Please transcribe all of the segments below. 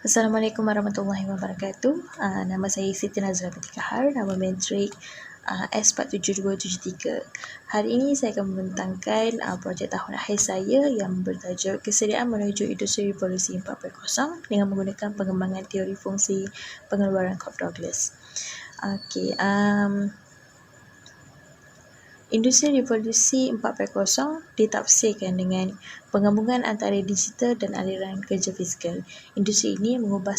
Assalamualaikum warahmatullahi wabarakatuh. Nama saya Siti Nazra Binti Kahar, nama metrik S47273. Hari ini saya akan membentangkan projek tahun akhir saya yang bertajuk Kesediaan Menuju Industri Revolusi 4.0 dengan menggunakan pengembangan teori fungsi pengeluaran Cobb-Douglas. Industri Revolusi 4.0 ditafsirkan dengan penggabungan antara digital dan aliran kerja fizikal. Industri ini mengubah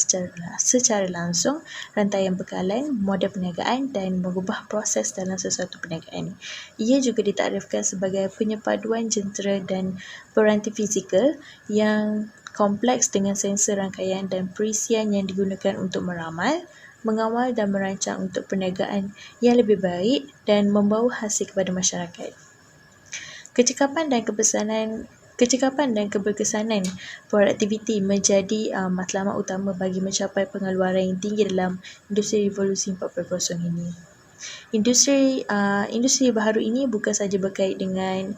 secara langsung rantaian bekalan, model perniagaan dan mengubah proses dalam sesuatu perniagaan. Ia juga ditakdirkan sebagai penyepaduan jentera dan peranti fizikal yang kompleks dengan sensor rangkaian dan perisian yang digunakan untuk meramal, mengawal dan merancang untuk perniagaan yang lebih baik dan membawa hasil kepada masyarakat. Kecekapan dan keberkesanan produktiviti menjadi matlamat utama bagi mencapai pengeluaran yang tinggi dalam industri revolusi 4.0 ini. Industri baharu ini bukan sahaja berkait dengan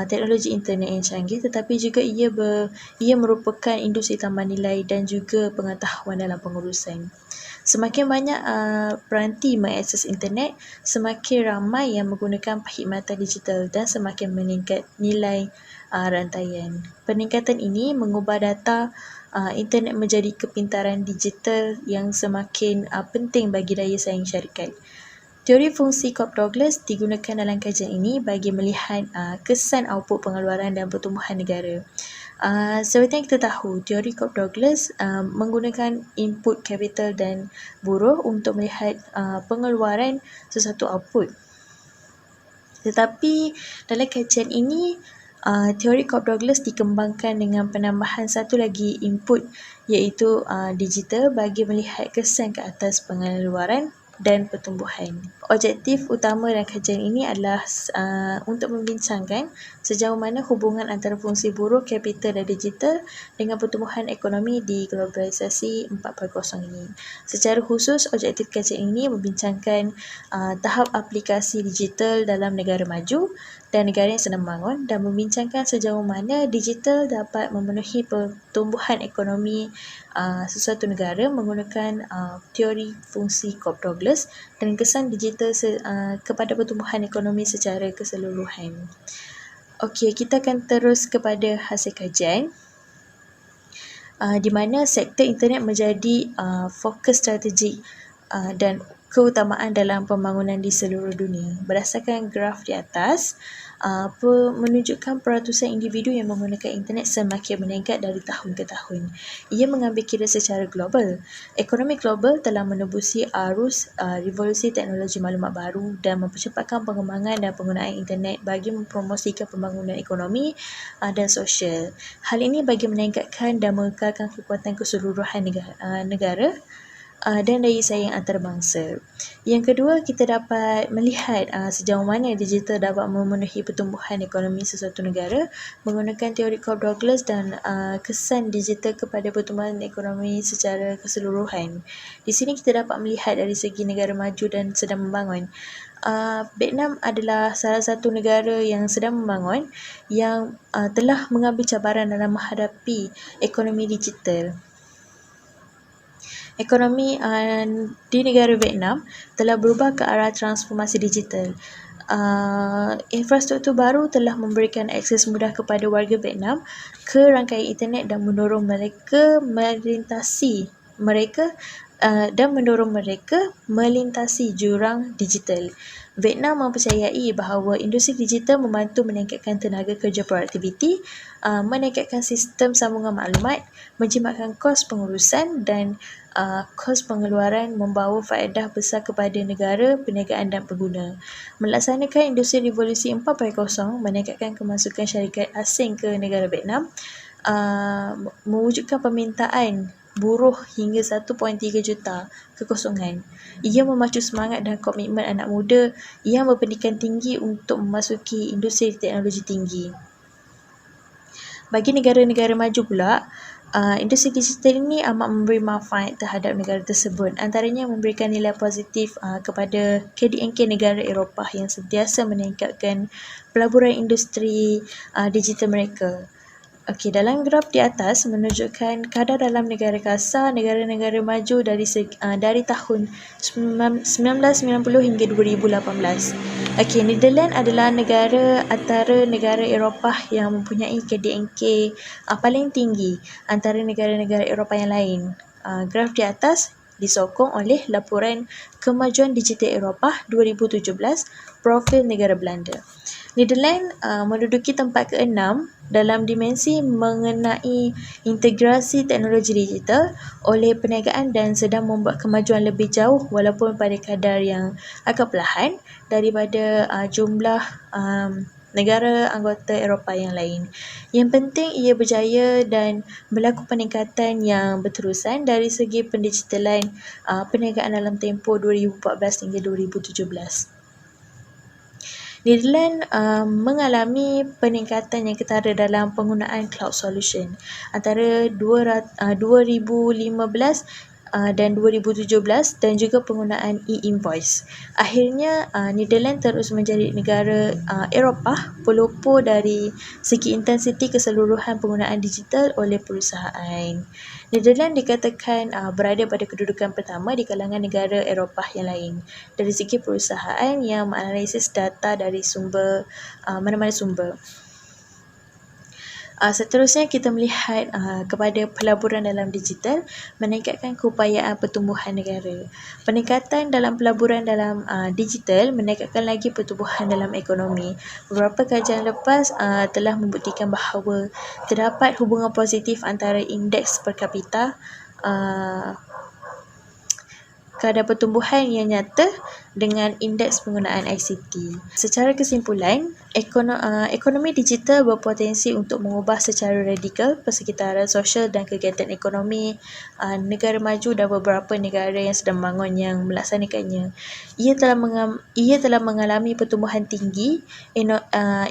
teknologi internet yang canggih, tetapi juga ia merupakan industri tambah nilai dan juga pengetahuan dalam pengurusan. Semakin banyak peranti mengakses internet, semakin ramai yang menggunakan perkhidmatan digital dan semakin meningkat nilai rantaian. Peningkatan ini mengubah data internet menjadi kepintaran digital yang semakin penting bagi daya saing syarikat. Teori fungsi Cobb-Douglas digunakan dalam kajian ini bagi melihat kesan output pengeluaran dan pertumbuhan negara. Seperti yang kita tahu, teori Cobb-Douglas menggunakan input capital dan buruh untuk melihat pengeluaran sesuatu output. Tetapi dalam kajian ini, teori Cobb-Douglas dikembangkan dengan penambahan satu lagi input, iaitu digital, bagi melihat kesan ke atas pengeluaran dan pertumbuhan. Objektif utama dalam kajian ini adalah untuk membincangkan sejauh mana hubungan antara fungsi buruh, kapital dan digital dengan pertumbuhan ekonomi di globalisasi 4.0 ini. Secara khusus, objektif kajian ini membincangkan tahap aplikasi digital dalam negara maju dan negara yang sedang membangun, dan membincangkan sejauh mana digital dapat memenuhi pertumbuhan ekonomi sesuatu negara menggunakan teori fungsi Cobb-Douglas dan kesan digital kepada pertumbuhan ekonomi secara keseluruhan. Okey, kita akan terus kepada hasil kajian. Di mana sektor internet menjadi fokus strategik dan keutamaan dalam pembangunan di seluruh dunia. Berdasarkan graf di atas, menunjukkan peratusan individu yang menggunakan internet semakin meningkat dari tahun ke tahun. Ia mengambil kira secara global. Ekonomi global telah menembusi arus revolusi teknologi maklumat baru dan mempercepatkan pengembangan dan penggunaan internet bagi mempromosikan pembangunan ekonomi dan sosial. Hal ini bagi meningkatkan dan mengekalkan kekuatan keseluruhan negara dan daya saing antarabangsa. Yang kedua, kita dapat melihat sejauh mana digital dapat memenuhi pertumbuhan ekonomi sesuatu negara menggunakan teori Cobb-Douglas dan kesan digital kepada pertumbuhan ekonomi secara keseluruhan. Di sini kita dapat melihat dari segi negara maju dan sedang membangun. Vietnam adalah salah satu negara yang sedang membangun yang telah mengambil cabaran dalam menghadapi ekonomi digital. Ekonomi di negara Vietnam telah berubah ke arah transformasi digital. Infrastruktur baru telah memberikan akses mudah kepada warga Vietnam ke rangkaian internet dan mendorong mereka melintasi jurang digital. Vietnam mempercayai bahawa industri digital membantu meningkatkan tenaga kerja produktiviti, meningkatkan sistem sambungan maklumat, menjimatkan kos pengurusan dan kos pengeluaran, membawa faedah besar kepada negara, perniagaan dan pengguna. Melaksanakan industri revolusi 4.0 meningkatkan kemasukan syarikat asing ke negara Vietnam, mewujudkan permintaan buruh hingga 1.3 juta kekosongan. Ia memacu semangat dan komitmen anak muda yang berpendidikan tinggi untuk memasuki industri teknologi tinggi. Bagi negara-negara maju pula, industri digital ini amat memberi manfaat terhadap negara tersebut. Antaranya memberikan nilai positif kepada KDNK negara Eropah yang sentiasa meningkatkan pelaburan industri digital mereka. Okey, dalam graf di atas menunjukkan kadar dalam negara kasar negara-negara maju dari tahun 1990 hingga 2018. Okey, Netherlands adalah antara negara Eropah yang mempunyai KDNK paling tinggi antara negara-negara Eropah yang lain. Graf di atas disokong oleh laporan Kemajuan Digital Eropah 2017, profil negara Belanda. Netherlands menduduki tempat ke-6 dalam dimensi mengenai integrasi teknologi digital oleh perniagaan dan sedang membuat kemajuan lebih jauh walaupun pada kadar yang agak perlahan daripada jumlah negara anggota Eropah yang lain. Yang penting ia berjaya dan berlaku peningkatan yang berterusan dari segi pendigitalan perniagaan dalam tempoh 2014 hingga 2017. Netherlands mengalami peningkatan yang ketara dalam penggunaan cloud solution antara 2015 dan 2017 dan juga penggunaan e-invoice. Akhirnya Netherlands terus menjadi negara Eropah pelopor dari segi intensiti keseluruhan penggunaan digital oleh perusahaan. Netherlands dikatakan berada pada kedudukan pertama di kalangan negara Eropah yang lain dari segi perusahaan yang menganalisis data dari mana-mana sumber. Seterusnya kita melihat kepada pelaburan dalam digital meningkatkan keupayaan pertumbuhan negara. Peningkatan dalam pelaburan dalam digital meningkatkan lagi pertumbuhan dalam ekonomi. Beberapa kajian lepas telah membuktikan bahawa terdapat hubungan positif antara indeks per kapita, kadar pertumbuhan yang nyata dengan indeks penggunaan ICT. Secara kesimpulan, ekonomi digital berpotensi untuk mengubah secara radikal persekitaran sosial dan kegiatan ekonomi negara maju dan beberapa negara yang sedang membangun yang melaksanakannya. Ia telah mengalami pertumbuhan tinggi,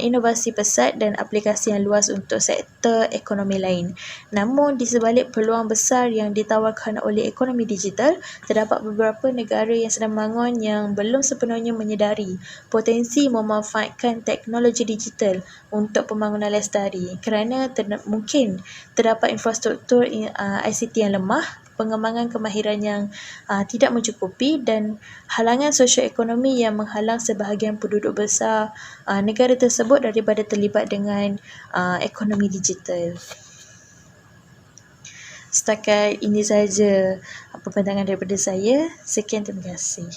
inovasi pesat dan aplikasi yang luas untuk sektor ekonomi lain. Namun, di sebalik peluang besar yang ditawarkan oleh ekonomi digital, terdapat beberapa negara yang sedang membangun yang belum sepenuhnya menyedari potensi memanfaatkan teknologi digital untuk pembangunan lestari kerana mungkin terdapat infrastruktur ICT yang lemah, pengembangan kemahiran yang tidak mencukupi dan halangan sosioekonomi yang menghalang sebahagian penduduk besar negara tersebut daripada terlibat dengan ekonomi digital. Setakat ini saja pembentangan daripada saya. Sekian, terima kasih.